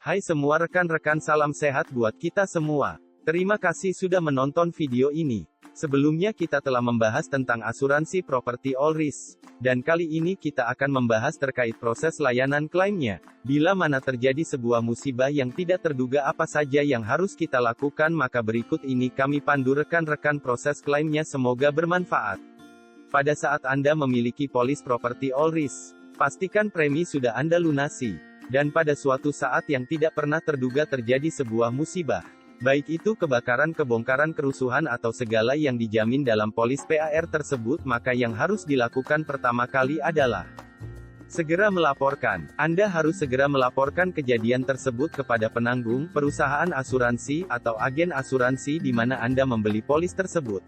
Hai semua rekan-rekan, salam sehat buat kita semua. Terima kasih sudah menonton video ini. Sebelumnya kita telah membahas tentang asuransi properti all risk. Dan kali ini kita akan membahas terkait proses layanan klaimnya. Bila mana terjadi sebuah musibah yang tidak terduga, apa saja yang harus kita lakukan, maka berikut ini kami pandu rekan-rekan proses klaimnya, semoga bermanfaat. Pada saat Anda memiliki polis properti all risk, pastikan premi sudah Anda lunasi. Dan pada suatu saat yang tidak pernah terduga terjadi sebuah musibah. Baik itu kebakaran, kebongkaran, kerusuhan, atau segala yang dijamin dalam polis PAR tersebut, maka yang harus dilakukan pertama kali adalah segera melaporkan. Anda harus segera melaporkan kejadian tersebut kepada penanggung, perusahaan asuransi, atau agen asuransi di mana Anda membeli polis tersebut.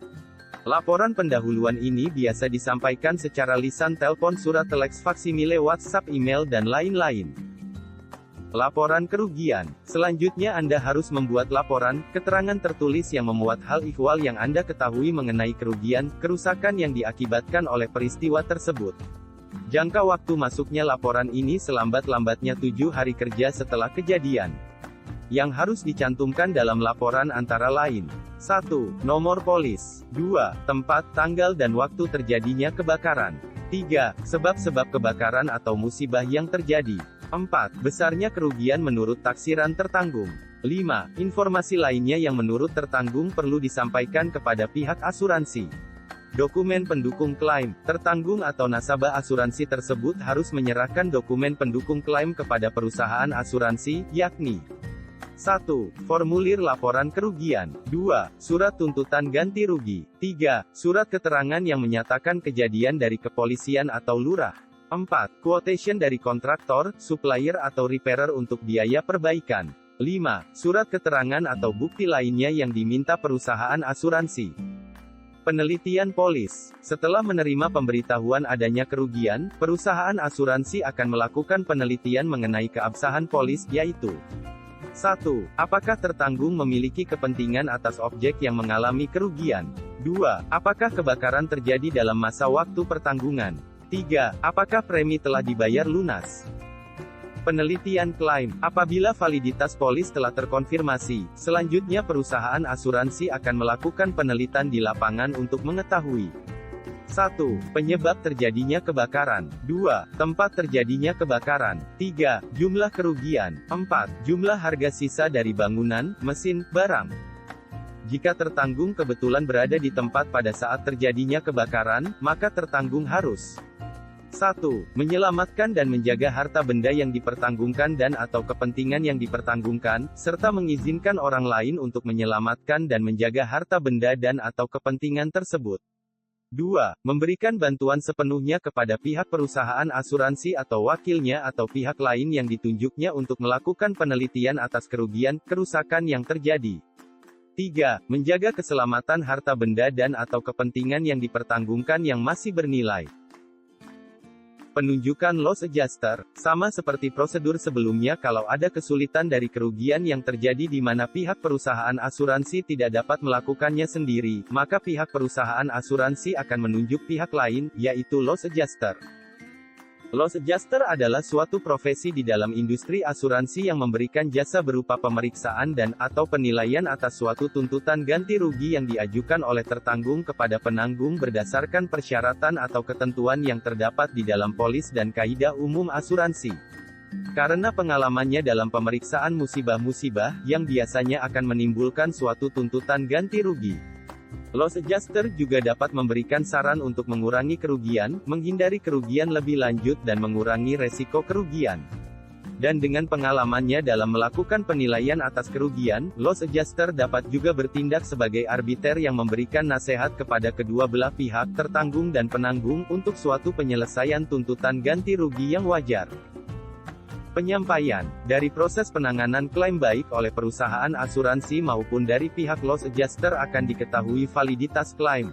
Laporan pendahuluan ini biasa disampaikan secara lisan, telepon, surat telex, faksimile, WhatsApp, email, dan lain-lain. Laporan kerugian. Selanjutnya Anda harus membuat laporan, keterangan tertulis yang memuat hal ihwal yang Anda ketahui mengenai kerugian, kerusakan yang diakibatkan oleh peristiwa tersebut. Jangka waktu masuknya laporan ini selambat-lambatnya 7 hari kerja setelah kejadian. Yang harus dicantumkan dalam laporan antara lain: 1. Nomor polis. 2. Tempat, tanggal dan waktu terjadinya kebakaran. 3. Sebab-sebab kebakaran atau musibah yang terjadi. 4. Besarnya kerugian menurut taksiran tertanggung. 5. Informasi lainnya yang menurut tertanggung perlu disampaikan kepada pihak asuransi. Dokumen pendukung klaim. Tertanggung atau nasabah asuransi tersebut harus menyerahkan dokumen pendukung klaim kepada perusahaan asuransi, yakni 1. Formulir laporan kerugian. 2. Surat tuntutan ganti rugi. 3. Surat keterangan yang menyatakan kejadian dari kepolisian atau lurah. 4. Quotation dari kontraktor, supplier atau repairer untuk biaya perbaikan. 5. Surat keterangan atau bukti lainnya yang diminta perusahaan asuransi. Penelitian polis. Setelah menerima pemberitahuan adanya kerugian, perusahaan asuransi akan melakukan penelitian mengenai keabsahan polis, yaitu 1. Apakah tertanggung memiliki kepentingan atas objek yang mengalami kerugian? 2. Apakah kebakaran terjadi dalam masa waktu pertanggungan? 3. Apakah premi telah dibayar lunas? Penelitian klaim. Apabila validitas polis telah terkonfirmasi, selanjutnya perusahaan asuransi akan melakukan penelitian di lapangan untuk mengetahui 1. Penyebab terjadinya kebakaran. 2. Tempat terjadinya kebakaran. 3. Jumlah kerugian. 4. Jumlah harga sisa dari bangunan, mesin, barang. Jika tertanggung kebetulan berada di tempat pada saat terjadinya kebakaran, maka tertanggung harus 1. Menyelamatkan dan menjaga harta benda yang dipertanggungkan dan atau kepentingan yang dipertanggungkan, serta mengizinkan orang lain untuk menyelamatkan dan menjaga harta benda dan atau kepentingan tersebut. 2. Memberikan bantuan sepenuhnya kepada pihak perusahaan asuransi atau wakilnya atau pihak lain yang ditunjuknya untuk melakukan penelitian atas kerugian, kerusakan yang terjadi. 3. Menjaga keselamatan harta benda dan atau kepentingan yang dipertanggungkan yang masih bernilai. Penunjukan loss adjuster. Sama seperti prosedur sebelumnya, kalau ada kesulitan dari kerugian yang terjadi di mana pihak perusahaan asuransi tidak dapat melakukannya sendiri, maka pihak perusahaan asuransi akan menunjuk pihak lain, yaitu loss adjuster. Loss adjuster adalah suatu profesi di dalam industri asuransi yang memberikan jasa berupa pemeriksaan dan atau penilaian atas suatu tuntutan ganti rugi yang diajukan oleh tertanggung kepada penanggung berdasarkan persyaratan atau ketentuan yang terdapat di dalam polis dan kaidah umum asuransi. Karena pengalamannya dalam pemeriksaan musibah-musibah, yang biasanya akan menimbulkan suatu tuntutan ganti rugi. Loss adjuster juga dapat memberikan saran untuk mengurangi kerugian, menghindari kerugian lebih lanjut dan mengurangi resiko kerugian. Dan dengan pengalamannya dalam melakukan penilaian atas kerugian, loss adjuster dapat juga bertindak sebagai arbiter yang memberikan nasihat kepada kedua belah pihak, tertanggung dan penanggung, untuk suatu penyelesaian tuntutan ganti rugi yang wajar. Penyampaian. Dari proses penanganan klaim baik oleh perusahaan asuransi maupun dari pihak loss adjuster akan diketahui validitas klaim.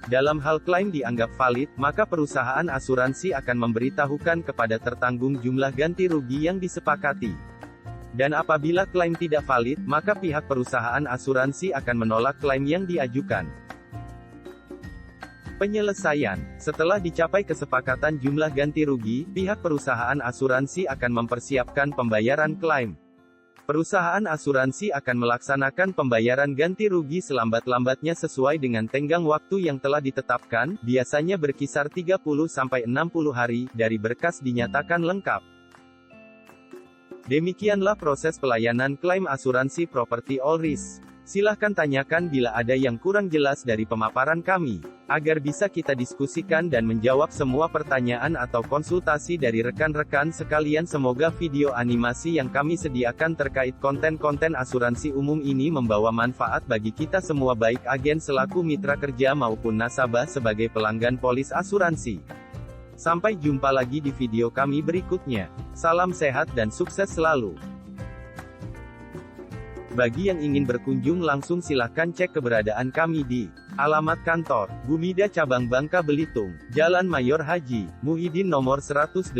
Dalam hal klaim dianggap valid, maka perusahaan asuransi akan memberitahukan kepada tertanggung jumlah ganti rugi yang disepakati. Dan apabila klaim tidak valid, maka pihak perusahaan asuransi akan menolak klaim yang diajukan. Penyelesaian. Setelah dicapai kesepakatan jumlah ganti rugi, pihak perusahaan asuransi akan mempersiapkan pembayaran klaim. Perusahaan asuransi akan melaksanakan pembayaran ganti rugi selambat-lambatnya sesuai dengan tenggang waktu yang telah ditetapkan, biasanya berkisar 30-60 hari, dari berkas dinyatakan lengkap. Demikianlah proses pelayanan klaim asuransi properti all risk. Silahkan tanyakan bila ada yang kurang jelas dari pemaparan kami, agar bisa kita diskusikan dan menjawab semua pertanyaan atau konsultasi dari rekan-rekan sekalian. Semoga video animasi yang kami sediakan terkait konten-konten asuransi umum ini membawa manfaat bagi kita semua, baik agen selaku mitra kerja maupun nasabah sebagai pelanggan polis asuransi. Sampai jumpa lagi di video kami berikutnya. Salam sehat dan sukses selalu. Bagi yang ingin berkunjung langsung silahkan cek keberadaan kami di alamat kantor Bumida Cabang Bangka Belitung, Jalan Mayor Haji Muhyiddin nomor 118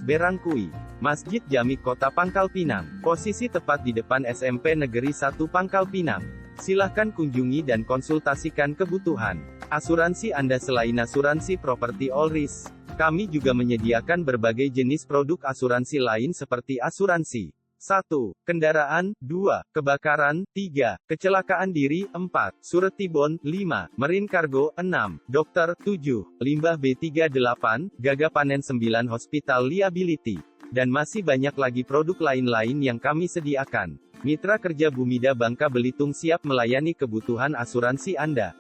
Berangkui, Masjid Jami Kota Pangkal Pinang. Posisi tepat di depan SMP Negeri 1 Pangkal Pinang. Silahkan kunjungi dan konsultasikan kebutuhan asuransi Anda. Selain asuransi properti all risk, kami juga menyediakan berbagai jenis produk asuransi lain seperti asuransi 1. Kendaraan, 2. Kebakaran, 3. Kecelakaan diri, 4. Surety bond, 5. Marine cargo, 6. Dokter, 7. Limbah B38, Gagah Panen 9. Hospital liability. Dan masih banyak lagi produk lain-lain yang kami sediakan. Mitra kerja Bumida Bangka Belitung siap melayani kebutuhan asuransi Anda.